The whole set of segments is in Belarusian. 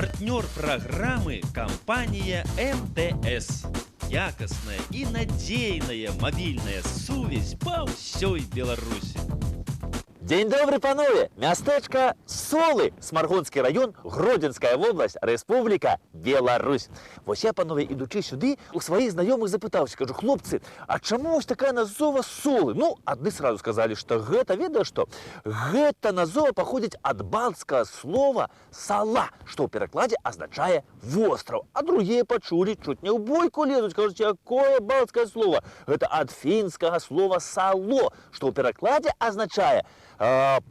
Партнер программы – компания МТС. Якостная и надейная мобильная сувязь по всей Беларуси. Дзень добры, панове! Мястэчка Солы, Смаргонскі район, Гродзенская вобласць, Рэспубліка Беларусь. Вось я, панове, ідучы сюды, у сваіх знаёмых запытаўся, кажу, хлопцы, а чаму вось такая назова Солы? Ну, адны сразу сказалі, што гэта, ведаеш што? Гэта назова паходзіць ад балцкага слова «сала», што ў перакладзе азначае «востраў». А другія пачулі, чуць не ў бойку лезуць, кажуць, якое балцкае слова? Гэта ад фінскага слова «сало», што ў перакладзе азначае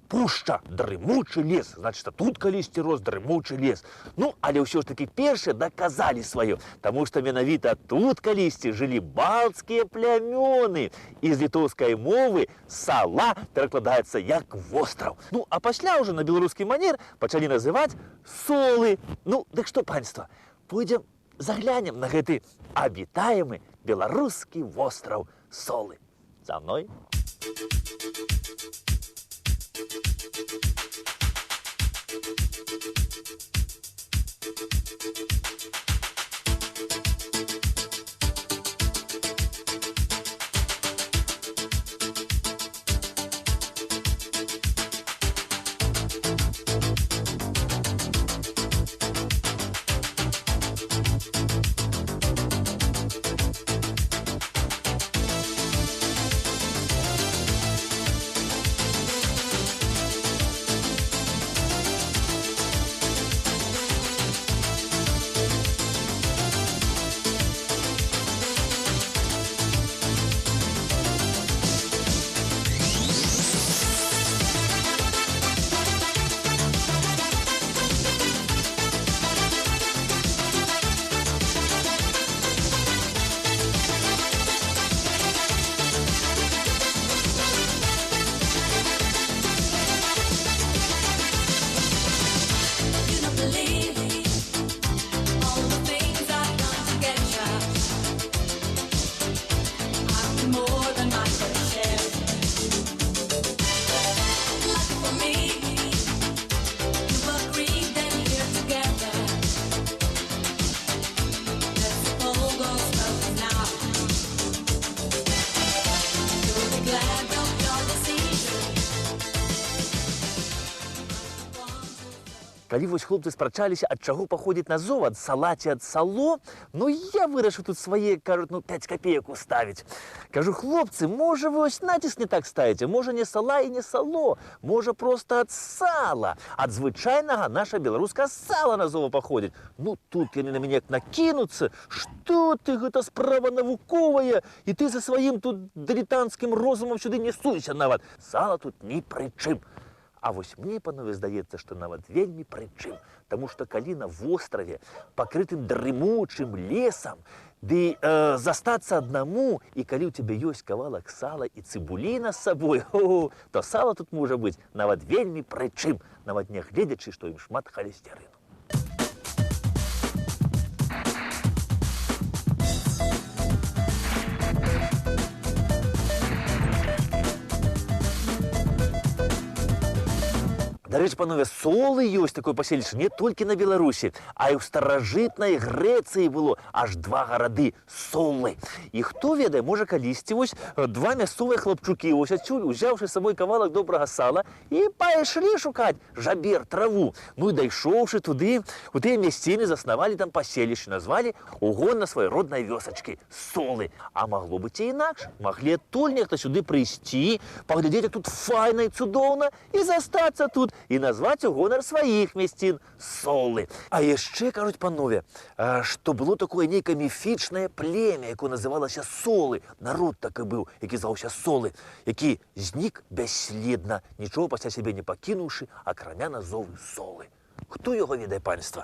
пушча, дрымучы лес. Значит, тут калісьці рос дрымучы лес. Ну, але ўсё ж таки першыя даказалі сваё, таму што менавіта тут калісьці жылі балцкія плямёны. І з літоўскай мовы «сала» перакладаецца як «востраў». Ну, а пасля ўжо на беларускі манер пачалі называць «солы». Ну, дык што, панства, пойдзем заглянем на гэты абітаемы беларускі востраў Солы. За мной. Калі вось хлопцы спрачаліся, ад чаго паходзіць назова, ад сала ці ад сало, ну я вырашыў тут свае, кажуць, 5 копеек уставіць. Кажу, хлопцы, можа вы вось націск не так ставіце, можа не сала і не сало, можа проста ад сала. Ад звычайнага наша беларускае сала назова паходзіць. Ну тут яны на мяне як накінуцца, што ты, гэта справа навуковая, і ты за сваім тут дылетанцкім розумам сюды не суйся нават. Сала тут ні пры чым. А вось мне, панове, здаецца, што нават вельмі прычым, таму што калі на востраве, пакрытым дрымучым лесам, ды застацца аднаму, і калі ў цябе ёсць кавалак сала і цыбуліна з сабой, то сала тут можа быць нават вельмі прычым, нават нягледзячы, што ім шмат халесцярыну. Дарэчы, панове, Солы ёсць такое паселішча не толькі на Беларусі, а і ў старажытнай Грэцыі было аж 2 гарады Солы. І хто ведае, можа калісьці вось 2 мясцовыя хлапчукі вось адсюль, узяўшы з сабой кавалак добрага сала, і пайшлі шукаць жабер, траву. Ну і дайшоўшы туды, у тыя мясціны заснавалі там паселішча, назвалі у гон на сваёй роднай вёсачкі Солы. А магло быць і інакш. Маглі адтуль нехта сюды прыйсці, паглядзець, тут файна і цудоўна, і застацца тут, і назваць у гонар сваіх мясцін Солы. А яшчэ, кажуць, панове, што было такое нейкае міфічнае племя, якое называлася Солы. Народ такі быў, які зваўся Солы, які знік бясследна, нічого пасля сябе не пакінуўшы, акрамя назовы Солы. Хто яго ведае, панства?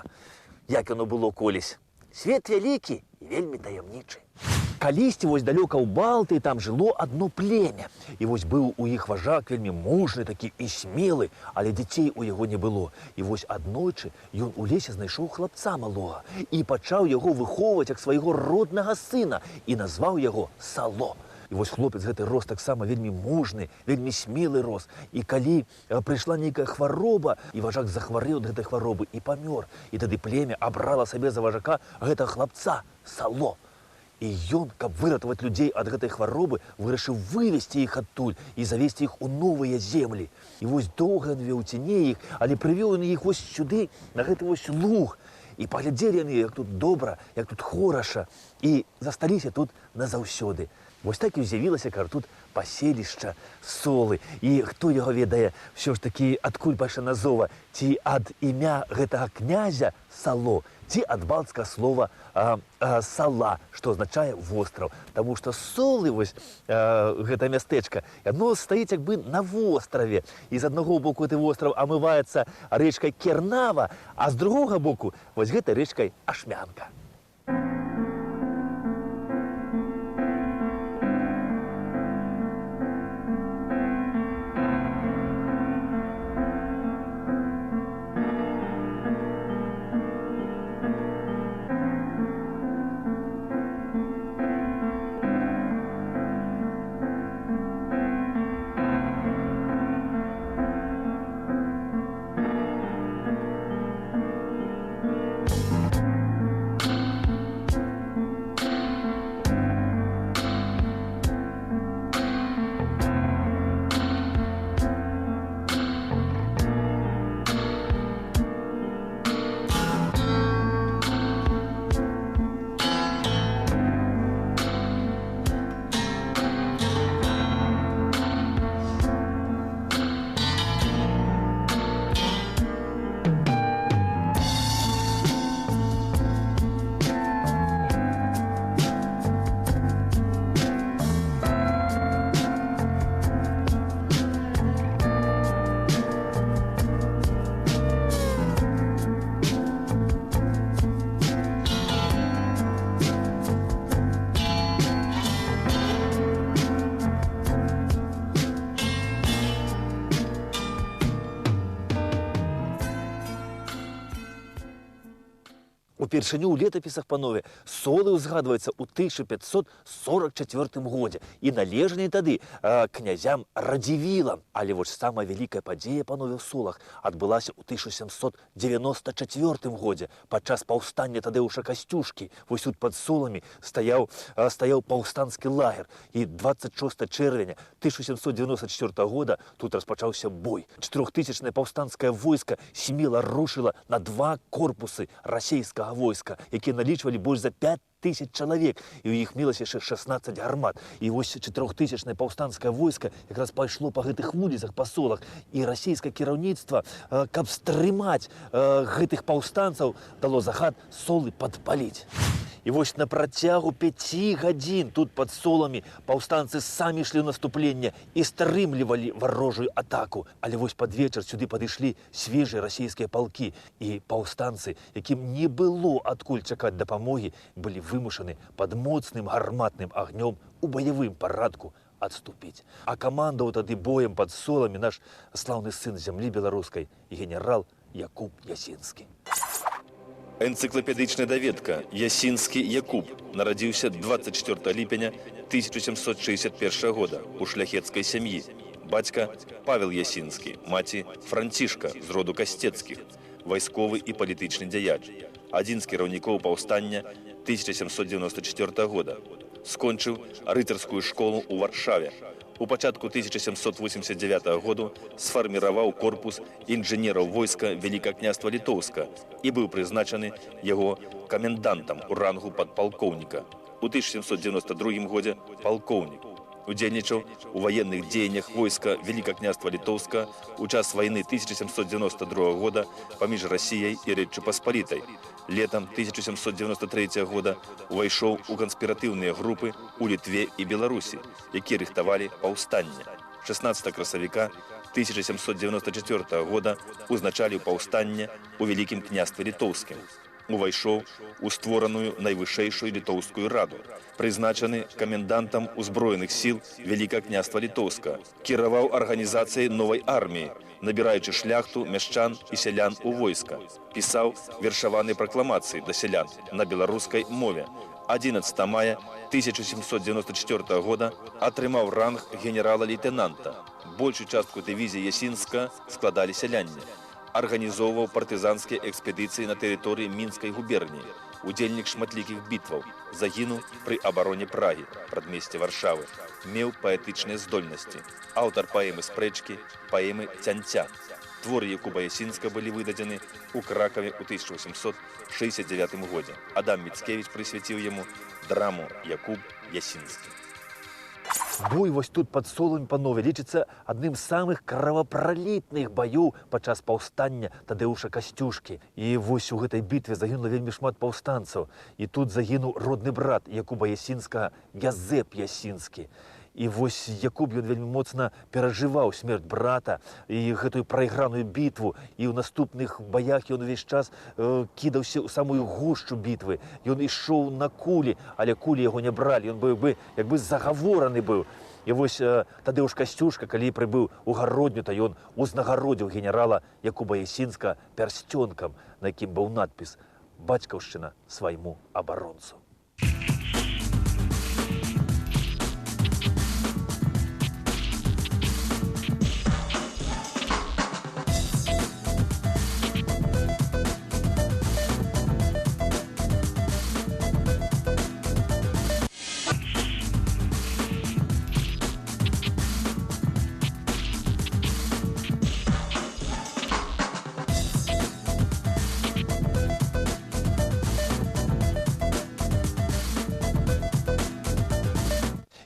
Як яно было колісь? Свет вялікі і вельмі таямнічы. Калісьці вось далёка ў Балтыі там жыло адно племя. І вось быў у іх важак вельмі мужны такі і смелы, але дзяцей у яго не было. І вось аднойчы ён у лесе знайшоў хлапца малога і пачаў яго выхоўваць як свайго роднага сына і назваў яго Сало. І вось хлопец гэты рос таксама вельмі мужны, вельмі смелы рос. І калі прыйшла нейкая хвароба, і важак захварэў ад гэтай хваробы і памёр. І тады племя абрала сабе за важака гэтага хлапца Сало. І ён, каб выратаваць людзей ад гэтай хваробы, вырашыў вывесці іх адтуль і завесці іх у новыя землі. І вось доўга ён веў ціне іх, але прывёў ён іх вось сюды, на гэты вось луг. І паглядзелі яны, як тут добра, як тут хораша, і засталіся тут назаўсёды. Вось так і з'явілася, кажа, тут паселішча Солы. І хто яго ведае, ўсё ж такі, адкуль пайшла назова, ці ад імя гэтага князя Сало, ці ад балцкага слова сала, што азначае востраў. Таму што Солы, вось гэта мястэчка, яно стаіць як бы на востраве. І з аднаго боку гэты востраў амываецца рэчкай Кернава, а з другога боку вось гэтай рэчкай Ашмянка. Упершыню ў летапісах, панове, Солы ўзгадваюцца ў 1544 годзе і належалі тады князям Радзівілам. Але вось самая вялікая падзея, панове, ў Солах адбылася ў 1794 годзе падчас паўстання Тадеуша Касцюшкі. Вось тут пад Соламі стаяў паўстанскі лагер. І 26 чэрвеня 1794 года тут распачаўся бой. 4000-е паўстанцкае войска смела рушыла на 2 корпусы расейскага войска, якія налічвалі больш за 5000 чалавек, і ў іх мелася яшчэ 16 гармат. І вось 4000-е паўстанцкае войска якраз пайшло па гэтых вуліцах, па Солах, і расійскае кіраўніцтва, каб стрымаць гэтых паўстанцаў, дало загад Солы падпаліць. І вось на працягу 5 гадзін тут пад Соламі паўстанцы самі ішлі ў наступленне і стрымлівалі варожую атаку. Але вось пад вечар сюды падышлі свежыя расійскія палкі, і паўстанцы, якім не было адкуль чакаць дапамогі, былі вымушаны пад моцным гарматным агнём у баявым парадку адступіць. А камандаваў тады боем пад Соламі наш слаўны сын зямлі беларускай, генерал Якуб Ясінскі. Энцыклапедычная даведка Ясінскі Якуб нарадзіўся 24 ліпеня 1761 года у шляхецкай сям'і. Бацька Павел Ясінскі, маці Францішка з роду Касцецкіх, вайсковы і палітычны дзяяч, адзін з кіраўнікоў паўстання 1794 года. Скончыў рыцарскую школу ў Варшаве. У пачатку 1789 году сфарміраваў корпус інжынераў войска Вялікага княства Літоўска і быў прызначаны яго камендантам у рангу падпалкоўніка. У 1792 годзе палкоўнік. Удзельнічаў у ваенных дзеяннях войска Вялікага княства Літоўска ў час вайны 1792 года паміж Расіяй і Рэччу Паспалітай. Летам 1793 года увайшоў у канспіратыўныя групы ў Літве і Беларусі, якія рыхтавалі паўстанне. 16 красавіка 1794 года узначаліў паўстанне ў Вялікім княстве Літоўскім. Увайшоў у створаную найвышэйшую літоўскую раду, прызначаны камендантам узброеных сіл Вялікага княства Літоўска, кіраваў арганізацыяй новай арміі, набіраючы шляхту, мяшчан і сялян у войска, пісаў вершаваныя пракламацыі да сялян на беларускай мове, 11 мая 1794 года атрымаў ранг генерала-лейтенанта. Большую частку дывізіі Ясінска складалі сяляне. Арганізоўваў партызанскія экспедыцыі на тэрыторыі Мінскай губерніі. Удзельнік шматлікіх бітваў. Загінуў пры абароне Прагі, прадмесце Варшавы. Меў паэтычныя здольнасці. Аўтар паэмы «Спрэчкі», паэмы «Цянця». Творы Якуба Ясінска былі выдадзены ў Кракаве ў 1869 годзе. Адам Міцкевіч прысвяціў яму драму «Якуб Ясінскі». Бой вось тут пад Солымі, панове, лічыцца адным з самых кровапралітных баёў падчас паўстання Тадэуша Касцюшкі. І вось у гэтай бітве загінула вельмі шмат паўстанцаў. І тут загінуў родны брат Якуба Ясінскага, Язэп Ясінскі. І вось Якуб, ён вельмі моцна перажываў смерць брата і гэтую прайграную бітву. І ў наступных баях ён увесь час кідаўся ў самую гушчу бітвы. Ён ішоў на кулі, але кулі яго не бралі. Ён быў як бы загавораны быў. І вось Тадэуш Касцюшка, калі прыбыў у Гародню, то ён узнагародзіў генерала Якуба Ясінска пярсцёнкам, на якім быў надпіс «Бацькаўшчына свайму абаронцу».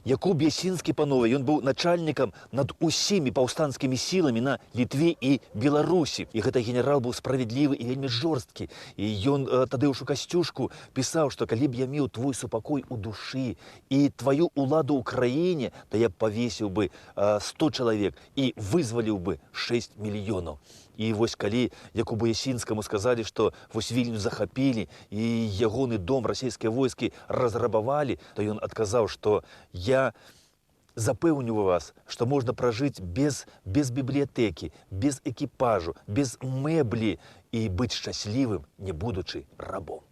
Якуб Ясінскі, панове, ён быў начальнікам над усімі паўстанцкімі сіламі на Літве і Беларусі. І гэты генерал быў справядлівы і вельмі жорсткі. І ён Тадэушу Касцюшку пісаў, што калі б я меў твой супакой у душы і тваю уладу ў краіне, то я б павесіў бы 100 чалавек і вызваліў бы 6 мільёнаў. І вось калі Якубу Ясінскаму сказалі, што вось Вільню захапілі і ягоны дом расійскія войскі разрабавалі, то ён адказаў, што я запэўню вас, што можна пражыць без бібліятэкі, без экіпажу, без мэблі і быць шчаслівым, не будучы рабом.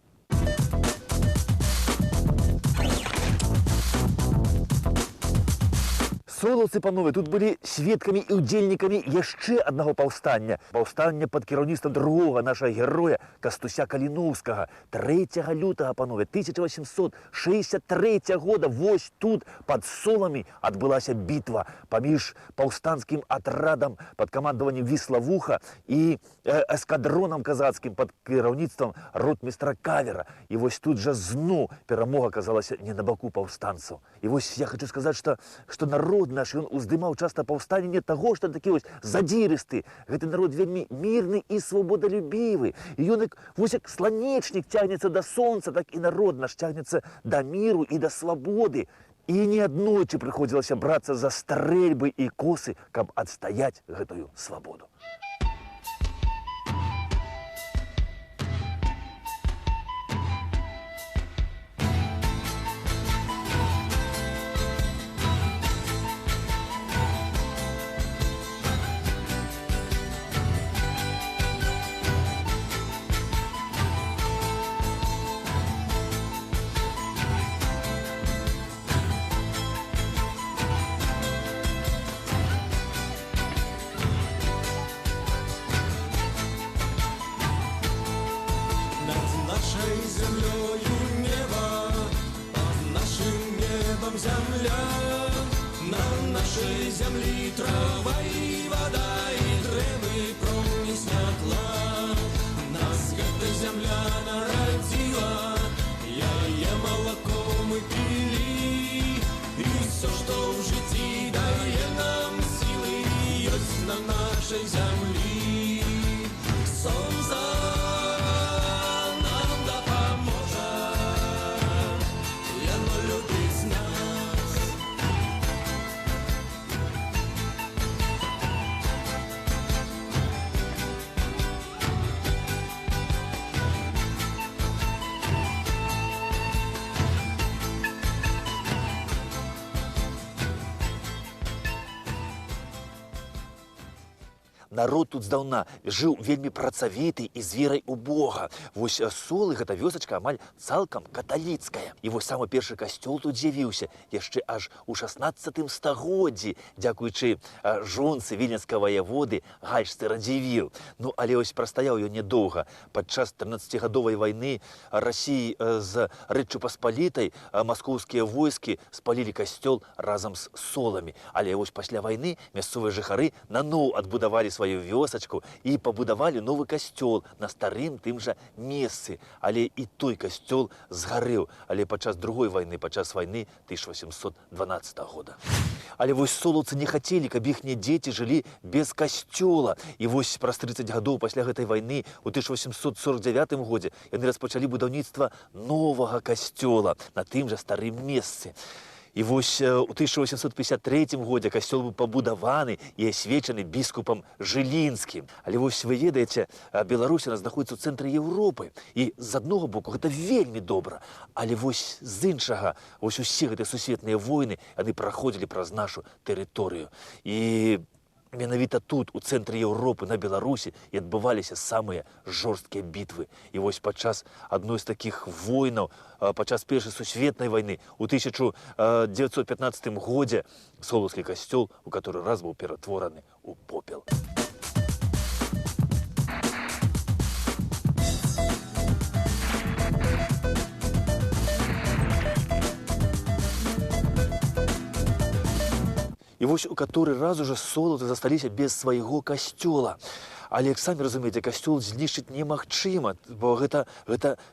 Солаўцы, панове, тут былі сведкамі і ўдзельнікамі яшчэ аднаго паўстання. Паўстання пад кіраўніцтвам другога нашага героя Кастуся Каліноўскага. 3 лютага, панове, 1863 года вось тут пад Соламі адбылася бітва паміж паўстанцкім атрадам пад камандаваннем Віславуха і эскадронам казацкім пад кіраўніцтвам ротмістра Кавера. І вось тут жа зноў перамога аказалася не на баку паўстанцаў. І вось я хочу сказаць, што народ наш, ён уздымаў часта паўстанне не таго, што такі вось задзірысты. Гэты народ вельмі мірны і свабодалюбівы. І ён вось як сланечнік цягнецца да сонца, так і народ наш цягнецца да міру і да свабоды. І не аднойчы прыходзілася брацца за стрэльбы і косы, каб адстаяць гэтую свабоду. Земли трава и вода, и дрэвы промні святла. Нас гэта земля народила, яе молоко мы пили. И все, что в житті дае нам силы, есть на нашей земли. Солнце нам допоможет, оно любит нас. народ тут здаўна жыў вельмі працавіты і з верай у Бога. Вось Солы гэта вёсачка амаль цалкам каталіцкая. І вось самы першы касцёл тут з'явіўся яшчэ аж у 16 стагоддзі, дзякуючы жонцы віленскага воеводы Гальшцы Радзівіл. Ну, але ось прастаяў ён нядоўга. Падчас 13-гадовай вайны Расіі з Рэччу Паспалітай маскоўскія войскі спалілі касцёл разам з соламі. Але вось пасля вайны мясцовыя жыхары наноў адбудавалі сваю вёсачку і пабудавалі новы касцёл на старым тым жа месцы. Але і той касцёл згарэў, але падчас другой вайны, падчас вайны 1812 года. Але вось солаўцы не хацелі, каб іхнія дзеці жылі без касцёла. І вось праз 30 гадоў пасля гэтай вайны у 1849 годзе яны распачалі будаўніцтва новага касцёла на тым жа старым месцы. І вось у 1853 годзе касцёл быў пабудаваны і асвечаны біскупам Жылінскім. Але вось вы ведаеце, Беларусь знаходзіцца ў цэнтры Еўропы. І з аднаго боку гэта вельмі добра. Але вось з іншага, вось усе гэтыя сусветныя войны, яны праходзілі праз нашу тэрыторыю. І менавіта тут, у цэнтры Еўропы, на Беларусі, і адбываліся самыя жорсткія бітвы. І вось падчас адной з такіх войнаў, падчас Першай сусветнай вайны, у 1915 годзе Солаўскі касцёл у каторы раз быў ператвораны ў попел. І вось у каторы раз уже солаўцы засталіся без свайго касцёла. Але, як самі разумееце, касцёл знішчыць немагчыма, бо гэта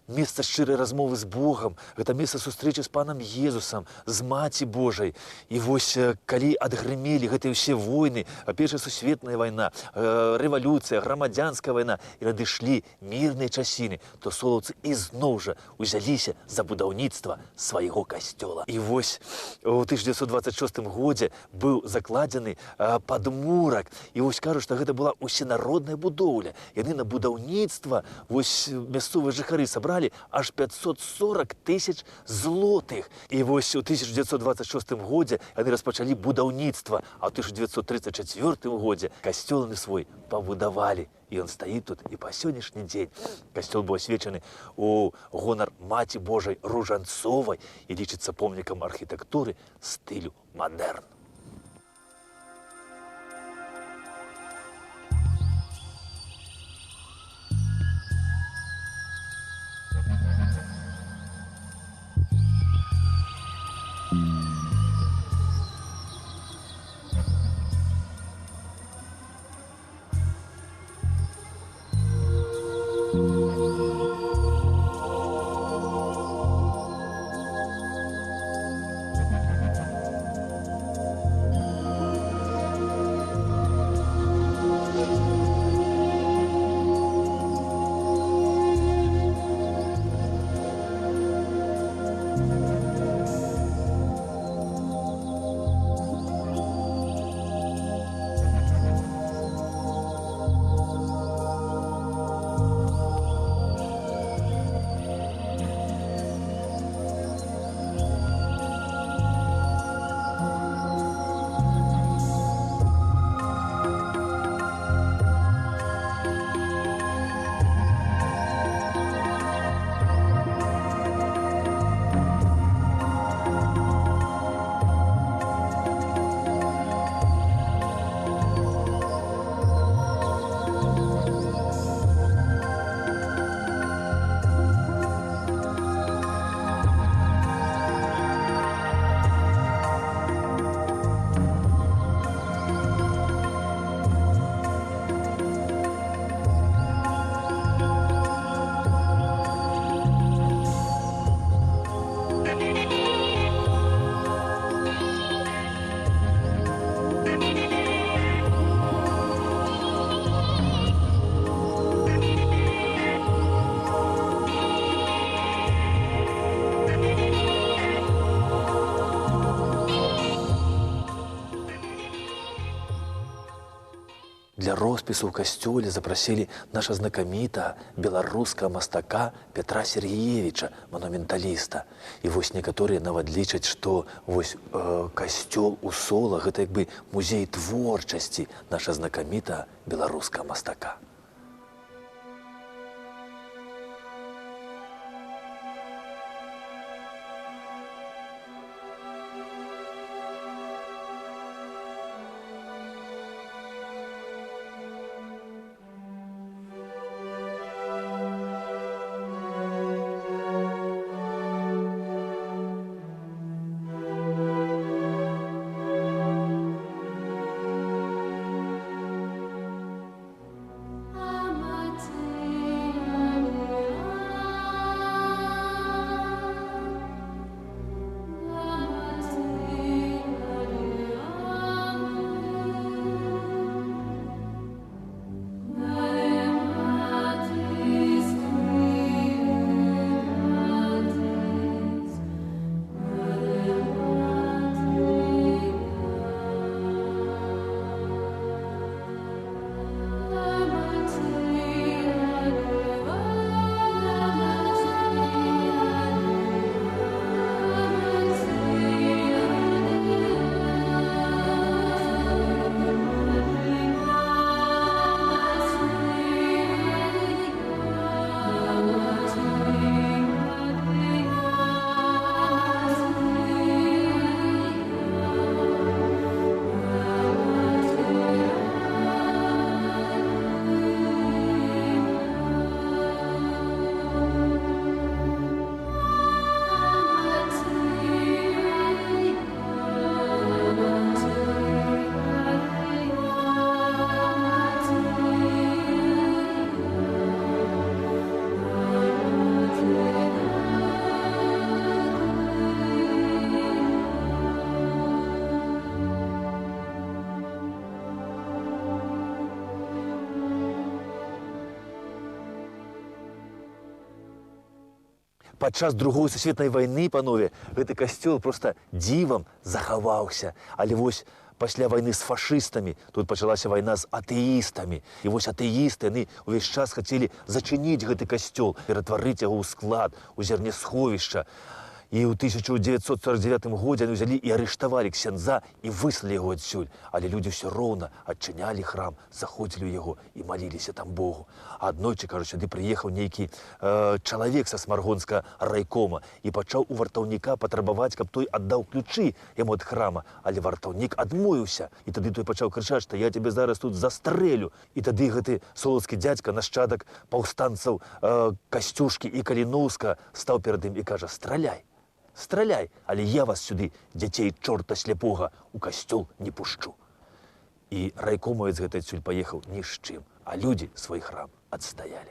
месца шчырай размовы з Богам, гэта месца сустрэчы з панам Езусам, з Маці Божай. І вось калі адгрымелі гэтыя ўсе войны, Першая сусветная вайна, рэвалюцыя, грамадзянская вайна, і надышлі мірныя часіны, то солаўцы ізноў жа узяліся за будаўніцтва свайго касцёла. І вось у 1926 годзе быў закладзены падмурак. І вось кажуць, што гэта была усенародная будоўля. Яны на будаўніцтва, вось мясцовыя жыхары сабралі аж 540 000 злотых. І вось у 1926 годзе яны распачалі будаўніцтва, а ў 1934 годзе касцёл яны свой пабудавалі. І ён стаіць тут і па сённяшні дзень. Касцёл быў асвечаны у гонар Маці Божай Ружанцовай і лічыцца помнікам архітэктуры стылю мадэрн. для роспісу ў касцёле запрасілі наша знакамітага беларускага мастака Петра Сергеевича, манументаліста. І вось некаторыя нават лічаць, што вось касцёл у Солах гэта як бы музей творчасці наша знакамітага беларускага мастака. Падчас Другой сусветнай вайны, панове, гэты касцёл проста дзівам захаваўся. Але вось пасля вайны з фашыстамі тут пачалася вайна з атэістамі. І вось атэісты, яны ўвесь час хацелі зачыніць гэты касцёл, ператварыць яго ў склад, у зернесховішча. І ў 1949 годзе яны ўзялі і арыштавалі ксяндза і выслалі яго адсюль. Але людзі ўсё роўна адчынялі храм, заходзілі ў яго і маліліся там Богу. А аднойчы, кажуць, сюды прыехаў нейкі чалавек са смаргонскага райкома і пачаў у вартаўніка патрабаваць, каб той аддаў ключы яму ад храма. Але вартаўнік адмовіўся. І тады той пачаў крычаць, што я цябе зараз тут застрэлю. І тады гэты солацкі дзядзька, нашчадак паўстанцаў Касцюшкі і Каліноўска, стаў перад ім і кажа: «Страляй! Страляй, але я вас сюды, дзяцей чорта сляпога, у касцёл не пушчу». І райкомавец гэты адсюль паехаў ні з чым, а людзі свой храм адстаялі.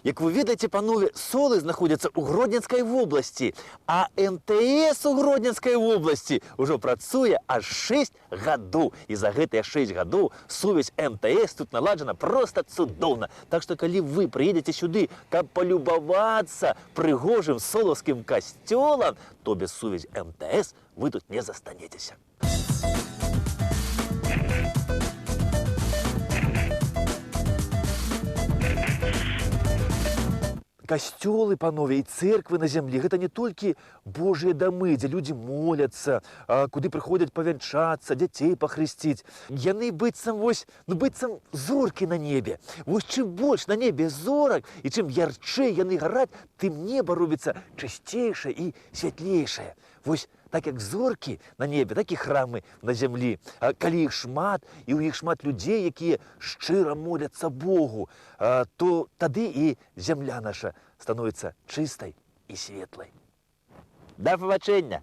Як вы ведаеце, панове, Солы знаходзяцца ў Гродненскай вобласці, а МТС у Гродненскай вобласці ўжо працуе аж 6 гадоў. І за гэтыя 6 гадоў сувязь МТС тут наладжана проста цудоўна. Так што, калі вы прыедзеце сюды, каб палюбавацца прыгожым солаўскім касцёлам, то без сувязі МТС вы тут не застанецеся. касцёлы, панове, і церквы на зямлі гэта не толькі Божыя дамы, дзе людзі моляцца, куды прыходзяць павянчацца, дзяцей пахрысціць. Яны быццам быццам зоркі на небе. Вось чым больш на небе зорак і чым ярчэй яны гараць, тым неба робіцца чысцейшае і святлейшае. Вось так як зоркі на небе, так і храмы на зямлі. Калі іх шмат, і ў іх шмат людзей, якія шчыра моляцца Богу, то тады і зямля наша становіцца чыстай і светлай. Да пабачэння!